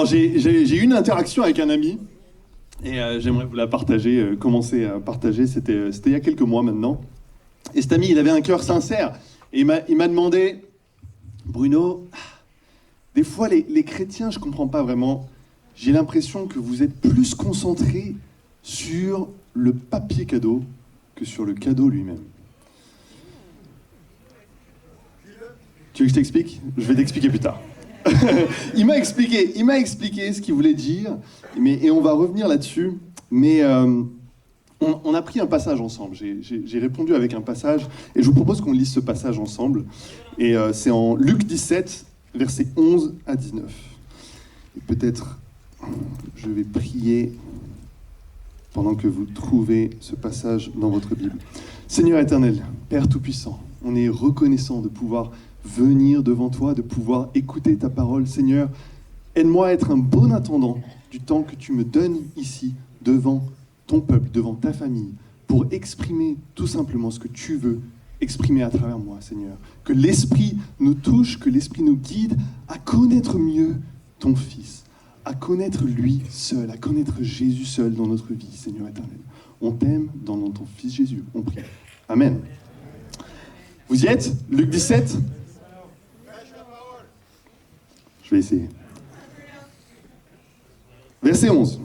Alors j'ai eu une interaction avec un ami et j'aimerais vous la partager, commencer à partager. C'était il y a quelques mois maintenant. Et cet ami, il avait un cœur sincère et il m'a demandé, Bruno, des fois les chrétiens, je comprends pas vraiment. J'ai l'impression que vous êtes plus concentrés sur le papier cadeau que sur le cadeau lui-même. Tu veux que je t'explique ? Je vais t'expliquer plus tard. il m'a expliqué ce qu'il voulait dire, et on va revenir là-dessus. Mais on a pris un passage ensemble. J'ai répondu avec un passage, et je vous propose qu'on lise ce passage ensemble. Et c'est en Luc 17, versets 11 à 19. Et peut-être je vais prier pendant que vous trouvez ce passage dans votre Bible. Seigneur éternel, Père Tout-Puissant, on est reconnaissant de pouvoir venir devant toi, de pouvoir écouter ta parole. Seigneur, aide-moi à être un bon attendant du temps que tu me donnes ici, devant ton peuple, devant ta famille, pour exprimer tout simplement ce que tu veux exprimer à travers moi, Seigneur. Que l'Esprit nous touche, que l'Esprit nous guide à connaître mieux ton Fils, à connaître lui seul, à connaître Jésus seul dans notre vie, Seigneur éternel. On t'aime dans le nom de ton Fils Jésus, on prie. Amen. Vous y êtes ? Luc 17 ? Je vais essayer. Verset 11.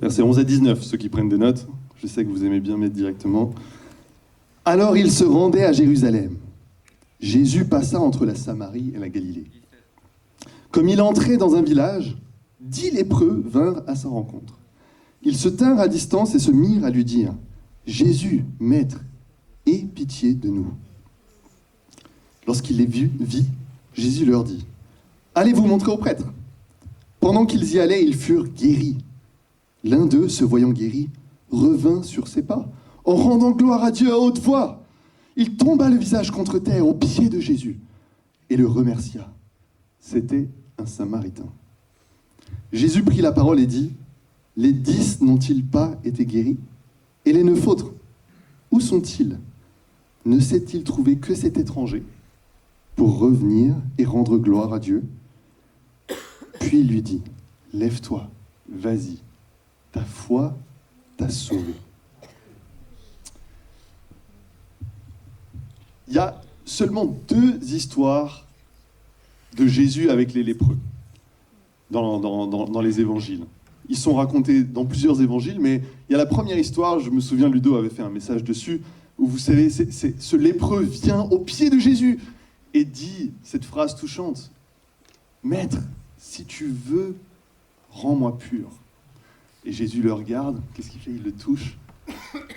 Verset 11 à 19, ceux qui prennent des notes. Je sais que vous aimez bien mettre directement. Alors il se rendait à Jérusalem. Jésus passa entre la Samarie et la Galilée. Comme il entrait dans un village, 10 lépreux vinrent à sa rencontre. Ils se tinrent à distance et se mirent à lui dire : « Jésus, Maître, aie pitié de nous. » Lorsqu'il les vit, Jésus leur dit : « Allez vous montrer au prêtre. » Pendant qu'ils y allaient, ils furent guéris. L'un d'eux, se voyant guéri, revint sur ses pas, en rendant gloire à Dieu à haute voix. Il tomba le visage contre terre aux pieds de Jésus et le remercia. C'était un Samaritain. Jésus prit la parole et dit : « Les 10 n'ont-ils pas été guéris ? Et les 9 autres, où sont-ils ? Ne s'est-il trouvé que cet étranger pour revenir et rendre gloire à Dieu ? » Puis il lui dit : « Lève-toi, vas-y, ta foi t'a sauvé. » Il y a seulement 2 histoires de Jésus avec les lépreux dans les évangiles. Ils sont racontés dans plusieurs évangiles, mais il y a la première histoire, je me souviens, Ludo avait fait un message dessus, où vous savez, ce lépreux vient au pied de Jésus et dit cette phrase touchante : « Maître, si tu veux, rends-moi pur. » Et Jésus le regarde, qu'est-ce qu'il fait ? Il le touche,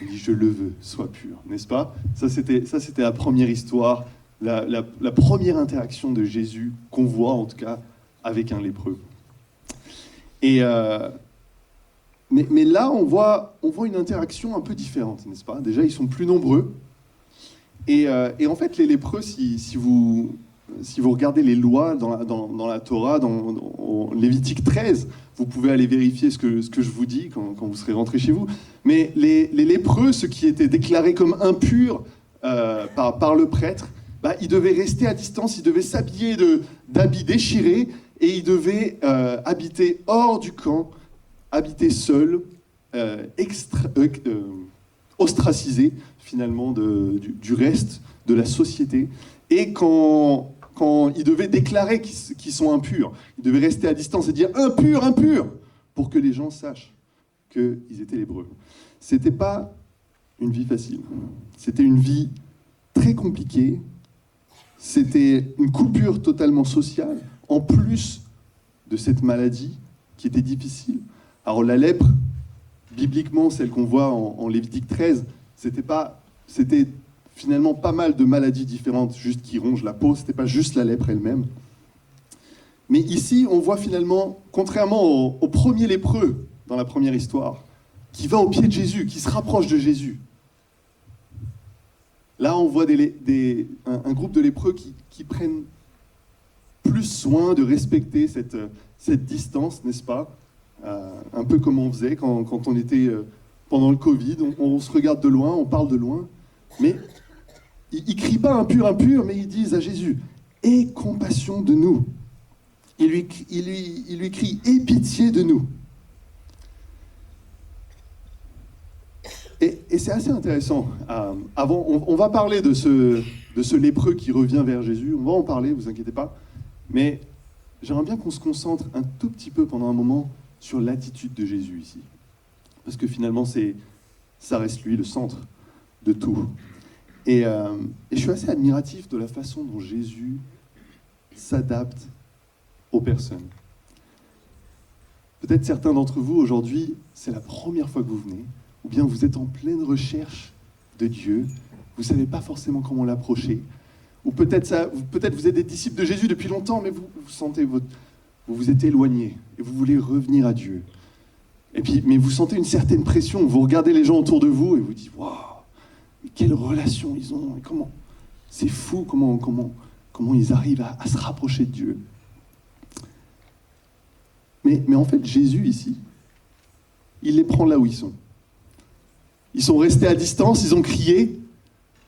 il dit : « Je le veux, sois pur. » N'est-ce pas ? Ça, c'était la première histoire, la première interaction de Jésus, qu'on voit en tout cas, avec un lépreux. Et mais là, on voit une interaction un peu différente, n'est-ce pas ? Déjà, ils sont plus nombreux. Et en fait, les lépreux, si vous regardez les lois dans la Torah, dans Lévitique 13, vous pouvez aller vérifier ce que je vous dis quand vous serez rentrés chez vous. Mais les lépreux, ceux qui étaient déclarés comme impurs par le prêtre, ils devaient rester à distance, ils devaient s'habiller d'habits déchirés, et ils devaient habiter hors du camp, habiter seuls, ostracisés finalement du reste de la société. Et quand ils devaient déclarer qu'ils sont impurs, ils devaient rester à distance et dire « impur, impur !» pour que les gens sachent qu'ils étaient lépreux. C'était pas une vie facile. C'était une vie très compliquée. C'était une coupure totalement sociale, en plus de cette maladie qui était difficile. Alors la lèpre, bibliquement, celle qu'on voit en Lévitique 13, c'était finalement pas mal de maladies différentes, juste qui rongent la peau, c'était pas juste la lèpre elle-même. Mais ici, on voit finalement, contrairement au premier lépreux dans la première histoire, qui va au pied de Jésus, qui se rapproche de Jésus. Là, on voit un groupe de lépreux qui prennent plus soin de respecter cette distance, n'est-ce pas ? Un peu comme on faisait quand on était pendant le Covid, on se regarde de loin, on parle de loin, mais ils ne crient pas impur, impur, mais ils disent à Jésus : aie compassion de nous. il lui crie « Aie pitié de nous !» Et c'est assez intéressant. Avant, on va parler de ce lépreux qui revient vers Jésus. On va en parler, vous inquiétez pas. Mais j'aimerais bien qu'on se concentre un tout petit peu pendant un moment sur l'attitude de Jésus ici. Parce que finalement, ça reste lui le centre de tout. Et je suis assez admiratif de la façon dont Jésus s'adapte aux personnes. Peut-être certains d'entre vous, aujourd'hui, c'est la première fois que vous venez, ou bien vous êtes en pleine recherche de Dieu, vous ne savez pas forcément comment l'approcher, ou peut-être vous êtes des disciples de Jésus depuis longtemps, mais vous sentez vous vous êtes éloigné, et vous voulez revenir à Dieu. Mais vous sentez une certaine pression, vous regardez les gens autour de vous, et vous dites « Waouh, quelle relation ils ont, et comment c'est fou, comment ils arrivent à se rapprocher de Dieu. » Mais en fait, Jésus, ici, il les prend là où ils sont. Ils sont restés à distance, ils ont crié.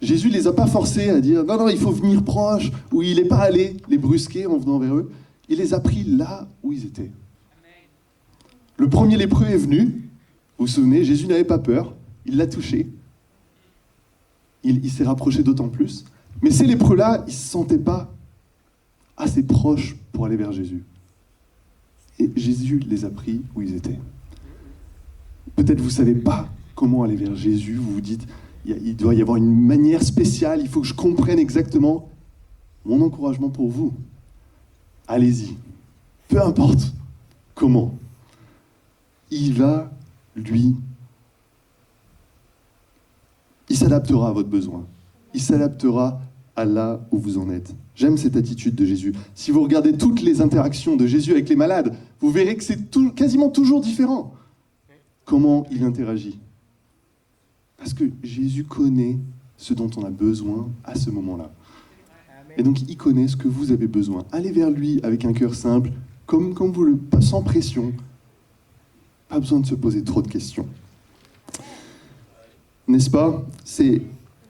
Jésus ne les a pas forcés à dire « Non, il faut venir proche », ou il n'est pas allé les brusquer en venant vers eux. Il les a pris là où ils étaient. Le premier lépreux est venu, vous vous souvenez, Jésus n'avait pas peur, il l'a touché. Il s'est rapproché d'autant plus. Mais ces lépreux-là, ils ne se sentaient pas assez proches pour aller vers Jésus. Et Jésus les a pris où ils étaient. Peut-être vous ne savez pas comment aller vers Jésus, vous vous dites, il doit y avoir une manière spéciale, il faut que je comprenne exactement. Mon encouragement pour vous, allez-y, peu importe comment. Il s'adaptera à votre besoin. Il s'adaptera à là où vous en êtes. J'aime cette attitude de Jésus. Si vous regardez toutes les interactions de Jésus avec les malades, vous verrez que c'est quasiment toujours différent. Comment il interagit. Parce que Jésus connaît ce dont on a besoin à ce moment-là. Et donc, il connaît ce que vous avez besoin. Allez vers lui avec un cœur simple, comme vous le... sans pression. Pas besoin de se poser trop de questions. N'est-ce pas ?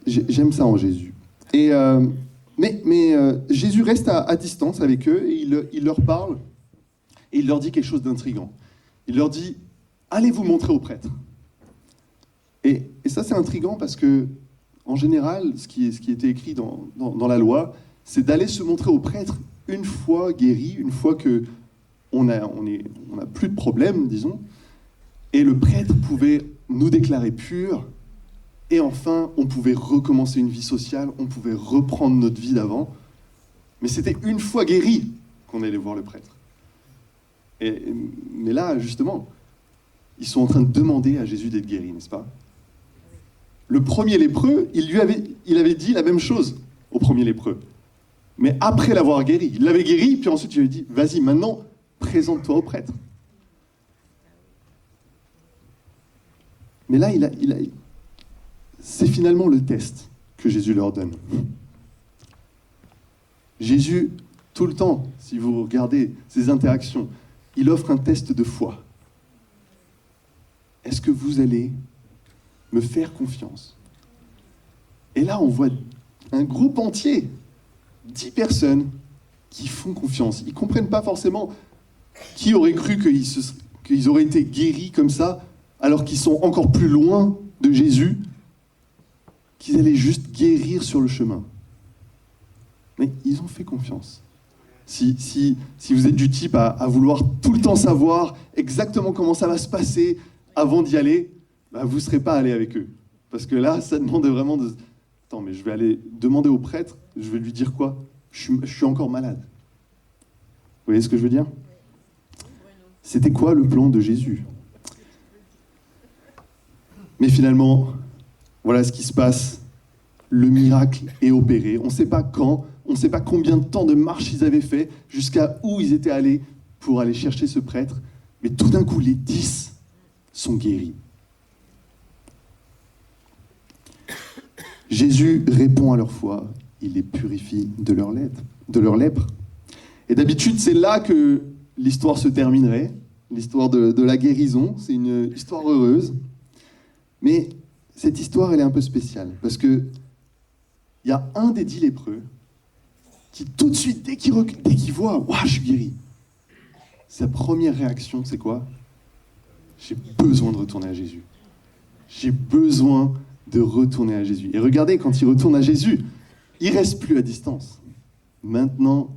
J'aime ça en Jésus. Mais Jésus reste à distance avec eux et il leur parle et il leur dit quelque chose d'intriguant. Il leur dit « Allez vous montrer aux prêtres ». Et ça, c'est intriguant parce que, en général, ce qui était écrit dans la loi, c'est d'aller se montrer aux prêtres une fois guéri, une fois qu'on n'a plus de problème, disons, et le prêtre pouvait nous déclarer purs. Et enfin, on pouvait recommencer une vie sociale, on pouvait reprendre notre vie d'avant. Mais c'était une fois guéri qu'on allait voir le prêtre. Mais là, justement, ils sont en train de demander à Jésus d'être guéri, n'est-ce pas ? Le premier lépreux, il avait dit la même chose au premier lépreux. Mais après l'avoir guéri. Il l'avait guéri, puis ensuite il lui a dit « Vas-y, maintenant, présente-toi au prêtre. » Mais là, c'est finalement le test que Jésus leur donne. Jésus, tout le temps, si vous regardez ses interactions, il offre un test de foi. Est-ce que vous allez me faire confiance ? Et là, on voit un groupe entier, 10 personnes, qui font confiance. Ils ne comprennent pas forcément qui aurait cru qu'ils auraient été guéris comme ça, alors qu'ils sont encore plus loin de Jésus, qu'ils allaient juste guérir sur le chemin. Mais ils ont fait confiance. Si vous êtes du type à vouloir tout le temps savoir exactement comment ça va se passer avant d'y aller, bah vous ne serez pas allé avec eux. Parce que là, ça demande vraiment de... Attends, mais je vais aller demander au prêtre, je vais lui dire quoi ? Je suis encore malade. Vous voyez ce que je veux dire ? C'était quoi le plan de Jésus ? Mais finalement, voilà ce qui se passe. Le miracle est opéré. On ne sait pas quand, on ne sait pas combien de temps de marche ils avaient fait, jusqu'à où ils étaient allés pour aller chercher ce prêtre. Mais tout d'un coup, les 10 sont guéris. Jésus répond à leur foi. Il les purifie de leur lèpre. Et d'habitude, c'est là que l'histoire se terminerait. L'histoire de la guérison. C'est une histoire heureuse. Mais cette histoire, elle est un peu spéciale. Parce que il y a un des 10 lépreux qui, tout de suite, dès qu'il voit « Waouh, je suis guéri !» sa première réaction, c'est quoi? J'ai besoin de retourner à Jésus. J'ai besoin de retourner à Jésus. Et regardez, quand il retourne à Jésus, il ne reste plus à distance. Maintenant,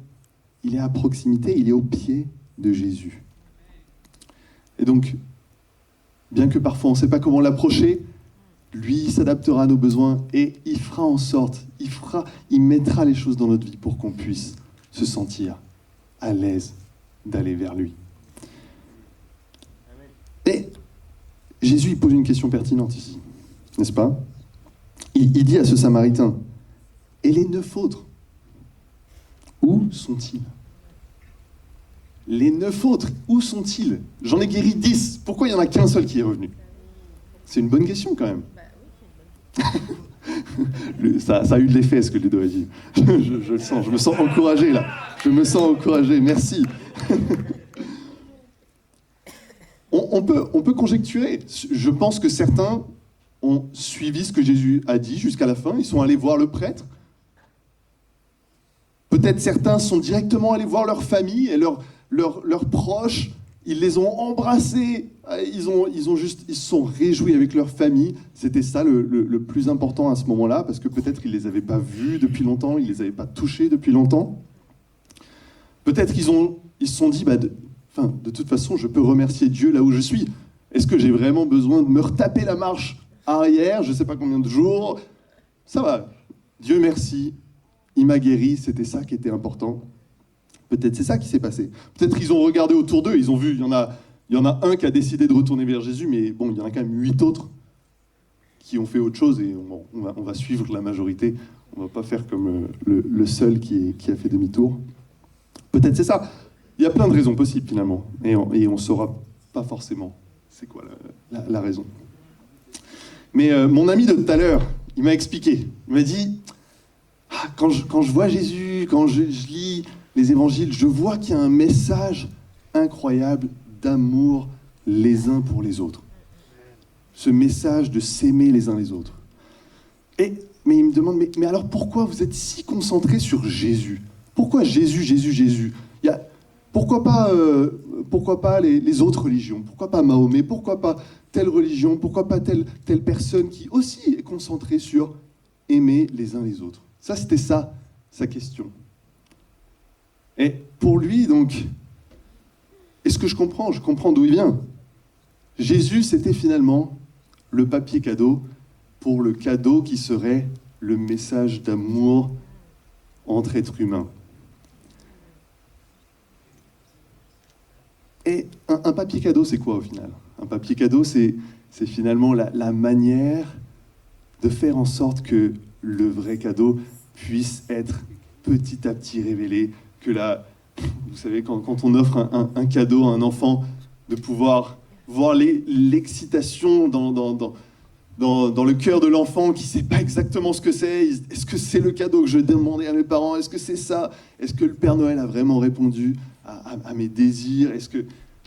il est à proximité, il est au pied de Jésus. Et donc, bien que parfois on ne sait pas comment l'approcher, lui, il s'adaptera à nos besoins et il fera en sorte, il mettra les choses dans notre vie pour qu'on puisse se sentir à l'aise d'aller vers lui. Et Jésus, il pose une question pertinente ici, n'est-ce pas? Il dit à ce Samaritain, « Et les 9 autres, où sont-ils » Les 9 autres, où sont-ils? J'en ai guéri 10. Pourquoi il n'y en a qu'un seul qui est revenu? C'est une bonne question quand même. Ça a eu de l'effet ce que Ludo a dit. Je le sens, je me sens encouragé là. Je me sens encouragé, merci. On peut conjecturer. Je pense que certains ont suivi ce que Jésus a dit jusqu'à la fin. Ils sont allés voir le prêtre. Peut-être certains sont directement allés voir leur famille et leurs proches. Ils les ont embrassés. Ils se sont réjouis avec leur famille. C'était ça le plus important à ce moment-là, parce que peut-être qu'ils ne les avaient pas vus depuis longtemps, ils ne les avaient pas touchés depuis longtemps. Peut-être qu'ils se sont dit, de toute façon, je peux remercier Dieu là où je suis. Est-ce que j'ai vraiment besoin de me retaper la marche arrière, je ne sais pas combien de jours? Ça va, Dieu merci, il m'a guéri, c'était ça qui était important. Peut-être c'est ça qui s'est passé. Peut-être qu'ils ont regardé autour d'eux, ils ont vu, il y en a un qui a décidé de retourner vers Jésus, mais bon, il y en a quand même 8 autres qui ont fait autre chose, et on va suivre la majorité. On ne va pas faire comme le seul qui a fait demi-tour. Peut-être c'est ça. Il y a plein de raisons possibles finalement, et on ne saura pas forcément c'est quoi la raison. Mais mon ami de tout à l'heure, il m'a expliqué. Il m'a dit, quand je vois Jésus, quand je lis les évangiles, je vois qu'il y a un message incroyable d'amour les uns pour les autres. Ce message de s'aimer les uns les autres. Mais il me demande, mais alors pourquoi vous êtes si concentrés sur Jésus? Pourquoi Jésus? Pourquoi pas les autres religions? Pourquoi pas Mahomet? Pourquoi pas telle religion? Pourquoi pas telle personne qui aussi est concentrée sur aimer les uns les autres? Ça, c'était ça, sa question. Et pour lui, donc, est-ce que je comprends? Je comprends d'où il vient. Jésus, c'était finalement le papier cadeau pour le cadeau qui serait le message d'amour entre êtres humains. Et un papier cadeau, c'est quoi au final? Un papier cadeau, c'est finalement la manière de faire en sorte que le vrai cadeau puisse être petit à petit révélé, que vous savez, quand on offre un cadeau à un enfant, de pouvoir voir l'excitation dans le cœur de l'enfant qui ne sait pas exactement ce que c'est. Est-ce que c'est le cadeau que je demandais à mes parents? Est-ce que c'est ça? Est-ce que le Père Noël a vraiment répondu à mes désirs? Est-ce que,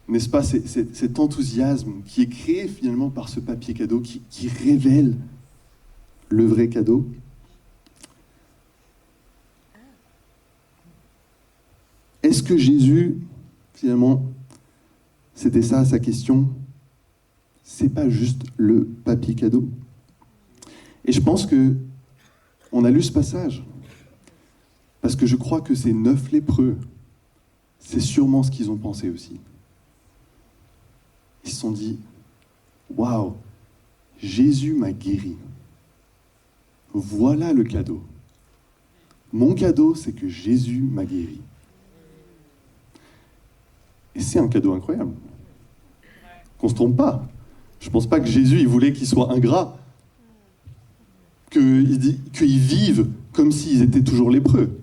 n'est-ce pas, cet enthousiasme qui est créé finalement par ce papier cadeau qui révèle le vrai cadeau? Est-ce que Jésus, finalement, c'était ça sa question? C'est pas juste le papier cadeau. Et je pense que on a lu ce passage parce que je crois que ces 9 lépreux, c'est sûrement ce qu'ils ont pensé aussi. Ils se sont dit, waouh, Jésus m'a guéri. Voilà le cadeau. Mon cadeau, c'est que Jésus m'a guéri. Et c'est un cadeau incroyable. Qu'on ne se trompe pas. Je ne pense pas que Jésus, il voulait qu'ils soient ingrats. Qu'ils vivent comme s'ils étaient toujours lépreux.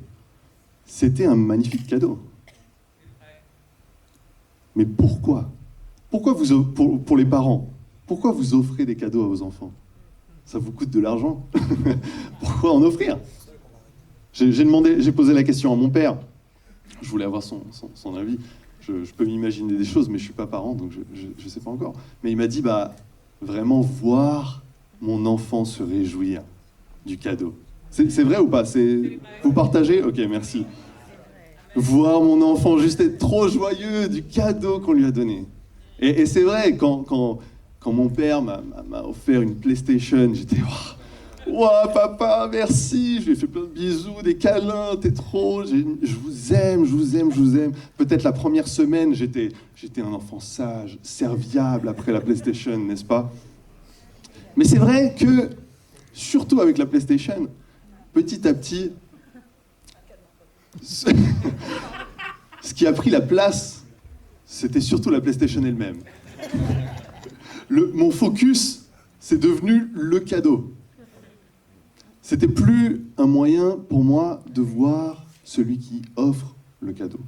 C'était un magnifique cadeau. Mais pourquoi? Pourquoi pour les parents, pourquoi vous offrez des cadeaux à vos enfants? Ça vous coûte de l'argent. Pourquoi en offrir? J'ai posé la question à mon père. Je voulais avoir son avis. Je peux m'imaginer des choses, mais je ne suis pas parent, donc je ne sais pas encore. Mais il m'a dit, vraiment voir mon enfant se réjouir du cadeau. C'est vrai ou pas? Vous partagez? Ok, merci. voir mon enfant juste être trop joyeux du cadeau qu'on lui a donné. Et c'est vrai, quand mon père m'a offert une PlayStation, j'étais « Ouah, papa, merci !» Je lui ai fait plein de bisous, des câlins, t'es trop... Je vous aime, je vous aime, je vous aime. Peut-être la première semaine, j'étais un enfant sage, serviable après la PlayStation, n'est-ce pas? Mais c'est vrai que, surtout avec la PlayStation, petit à petit, ce qui a pris la place, c'était surtout la PlayStation elle-même. Mon focus, c'est devenu le cadeau. C'était plus un moyen pour moi de voir celui qui offre le cadeau.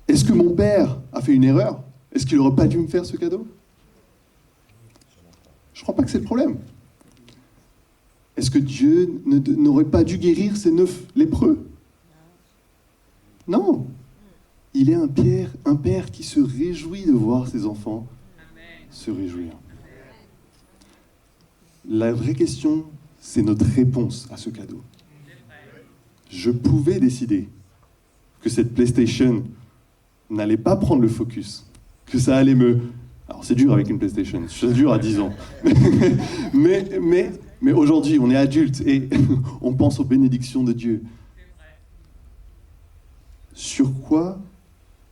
Est-ce que mon père a fait une erreur? Est-ce qu'il n'aurait pas dû me faire ce cadeau? Je ne crois pas que c'est le problème. Est-ce que Dieu n'aurait pas dû guérir ces 9 lépreux? Non. Il est un père qui se réjouit de voir ses enfants se réjouir. La vraie question, c'est notre réponse à ce cadeau. Je pouvais décider que cette PlayStation n'allait pas prendre le focus, que ça allait me... Alors c'est dur avec une PlayStation, c'est dur à 10 ans. mais aujourd'hui, on est adulte et on pense aux bénédictions de Dieu. Sur quoi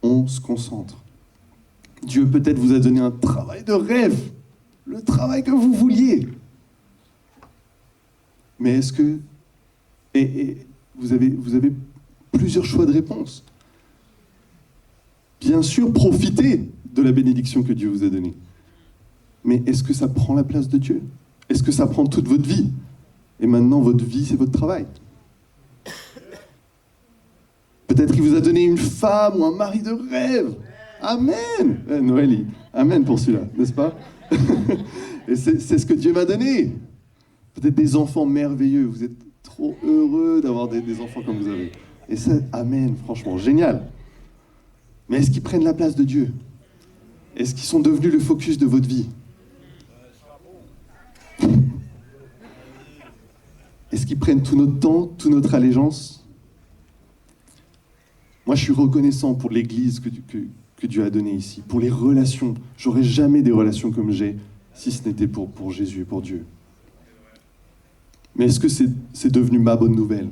on se concentre? Dieu peut-être vous a donné un travail de rêve, le travail que vous vouliez. Mais est-ce que... Et vous avez plusieurs choix de réponse. Bien sûr, profitez de la bénédiction que Dieu vous a donnée. Mais est-ce que ça prend la place de Dieu? Est-ce que ça prend toute votre vie? Et maintenant, votre vie, c'est votre travail. Peut-être qu'il vous a donné une femme ou un mari de rêve. Amen. Noélie, amen pour celui-là, n'est-ce pas? Et c'est ce que Dieu m'a donné. Peut-être des enfants merveilleux. Vous êtes trop heureux d'avoir des enfants comme vous avez. Et ça, amen, franchement, génial. Mais est-ce qu'ils prennent la place de Dieu? Est-ce qu'ils sont devenus le focus de votre vie? Est-ce qu'ils prennent tout notre temps, toute notre allégeance? Moi, je suis reconnaissant pour l'Église que Dieu a donnée ici, pour les relations. J'aurais jamais des relations comme j'ai si ce n'était pour Jésus et pour Dieu. Mais est-ce que c'est devenu ma bonne nouvelle?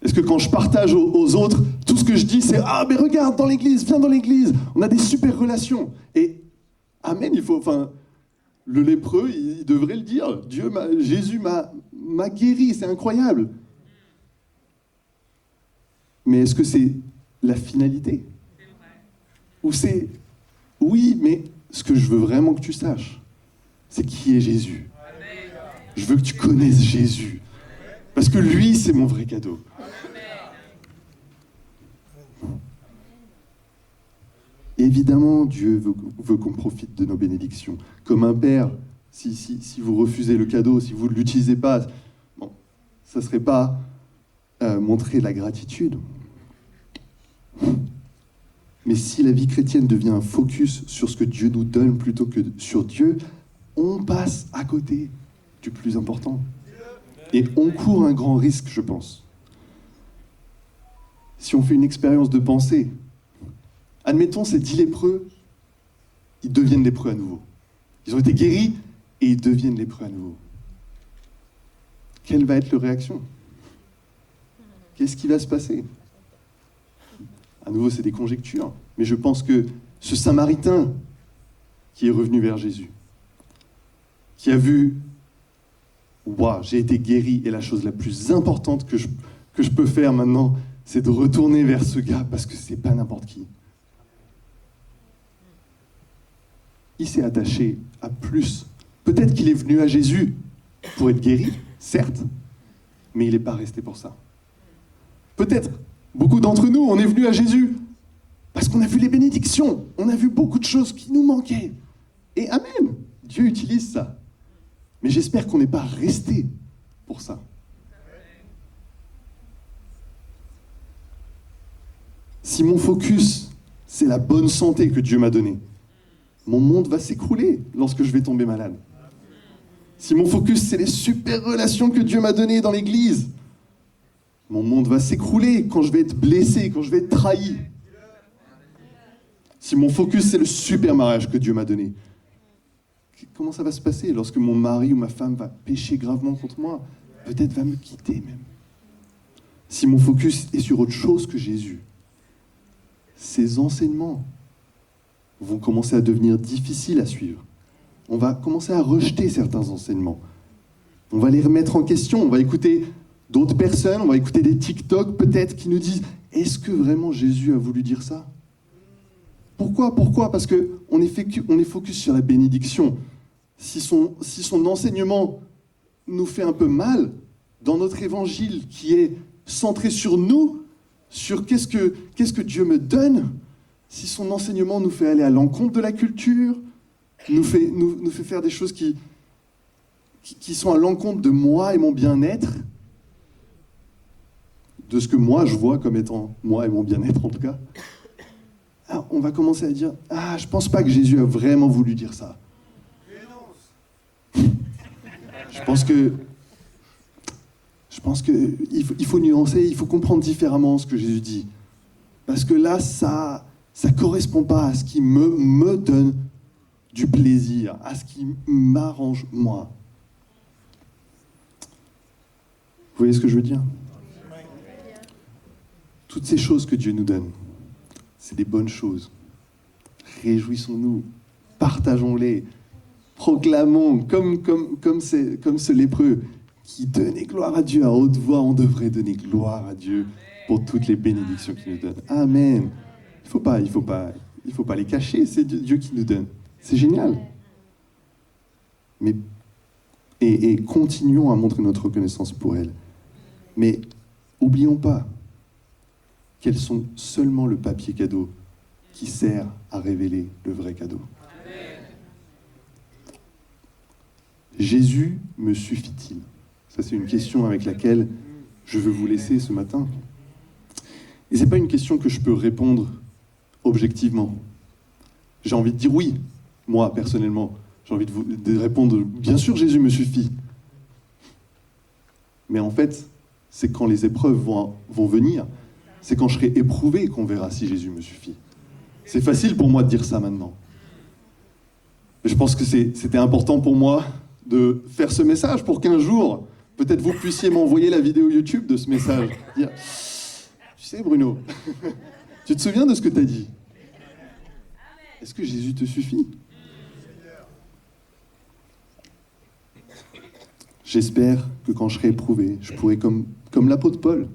Est-ce que quand je partage aux autres, tout ce que je dis, c'est « Ah, mais regarde, dans l'église, viens dans l'église, on a des super relations !» Et amen, le lépreux, il devrait le dire. Jésus m'a guéri, c'est incroyable. Mais est-ce que c'est la finalité? Ou c'est « Oui, mais ce que je veux vraiment que tu saches, c'est qui est Jésus. Je veux que tu connaisses Jésus. Parce que lui, c'est mon vrai cadeau. » Évidemment, Dieu veut qu'on profite de nos bénédictions. Comme un père, si vous refusez le cadeau, si vous ne l'utilisez pas, bon, ça ne serait pas montrer la gratitude. Mais si la vie chrétienne devient un focus sur ce que Dieu nous donne plutôt que sur Dieu, on passe à côté du plus important. Et on court un grand risque, je pense. Si on fait une expérience de pensée, admettons ces 10 lépreux, ils deviennent lépreux à nouveau. Ils ont été guéris et ils deviennent lépreux à nouveau. Quelle va être leur réaction? Qu'est-ce qui va se passer? À nouveau, c'est des conjectures. Mais je pense que ce Samaritain qui est revenu vers Jésus, qui a vu « Waouh, j'ai été guéri et la chose la plus importante que je peux faire maintenant, c'est de retourner vers ce gars parce que c'est pas n'importe qui. » Il s'est attaché à plus. Peut-être qu'il est venu à Jésus pour être guéri, certes, mais il n'est pas resté pour ça. Peut-être, beaucoup d'entre nous, on est venus à Jésus parce qu'on a vu les bénédictions, on a vu beaucoup de choses qui nous manquaient. Et amen, Dieu utilise ça. Mais j'espère qu'on n'est pas resté pour ça. Si mon focus, c'est la bonne santé que Dieu m'a donnée, mon monde va s'écrouler lorsque je vais tomber malade. si mon focus, c'est les super relations que Dieu m'a données dans l'église, mon monde va s'écrouler quand je vais être blessé, quand je vais être trahi. Si mon focus, c'est le super mariage que Dieu m'a donné, comment ça va se passer lorsque mon mari ou ma femme va pécher gravement contre moi, peut-être va me quitter même. Si mon focus est sur autre chose que Jésus, ces enseignements vont commencer à devenir difficiles à suivre. On va commencer à rejeter certains enseignements. On va les remettre en question, on va écouter d'autres personnes, on va écouter des TikTok peut-être qui nous disent « Est-ce que vraiment Jésus a voulu dire ça ?» Pourquoi? Parce qu'on est focus sur la bénédiction. Si son enseignement nous fait un peu mal, dans notre évangile qui est centré sur nous, sur qu'est-ce que Dieu me donne, si son enseignement nous fait aller à l'encontre de la culture, nous fait faire des choses qui sont à l'encontre de moi et mon bien-être, de ce que moi je vois comme étant moi et mon bien-être en tout cas, alors on va commencer à dire « Ah, je pense pas que Jésus a vraiment voulu dire ça. » Je pense qu'il faut nuancer, il faut comprendre différemment ce que Jésus dit. Parce que là, ça correspond pas à ce qui me donne du plaisir, à ce qui m'arrange moi. Vous voyez ce que je veux dire? Toutes ces choses que Dieu nous donne, c'est des bonnes choses. Réjouissons-nous, partageons-les, proclamons, comme ce lépreux qui donnait gloire à Dieu à haute voix, on devrait donner gloire à Dieu pour toutes les bénédictions qu'il nous donne. Amen. Il faut pas les cacher, c'est Dieu qui nous donne. C'est génial. Et continuons à montrer notre reconnaissance pour elle. Mais oublions pas qu'elles sont seulement le papier cadeau qui sert à révéler le vrai cadeau. Amen. Jésus me suffit-il? Ça, c'est une question avec laquelle je veux vous laisser ce matin. Et ce n'est pas une question que je peux répondre objectivement. J'ai envie de dire oui, moi, personnellement. J'ai envie de répondre, bien sûr, Jésus me suffit. Mais en fait, c'est quand les épreuves vont venir, c'est quand je serai éprouvé qu'on verra si Jésus me suffit. C'est facile pour moi de dire ça maintenant. Mais je pense que c'était important pour moi de faire ce message pour qu'un jour, peut-être vous puissiez m'envoyer la vidéo YouTube de ce message. Dire, tu sais Bruno, tu te souviens de ce que tu as dit? Est-ce que Jésus te suffit? J'espère que quand je serai éprouvé, je pourrai, comme l'apôtre Paul,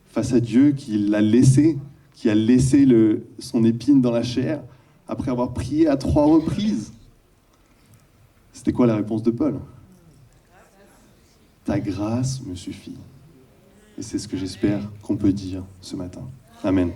face à Dieu qui a laissé son épine dans la chair, après avoir prié à 3 reprises. C'était quoi la réponse de Paul? Ta grâce me suffit. Et c'est ce que j'espère qu'on peut dire ce matin. Amen.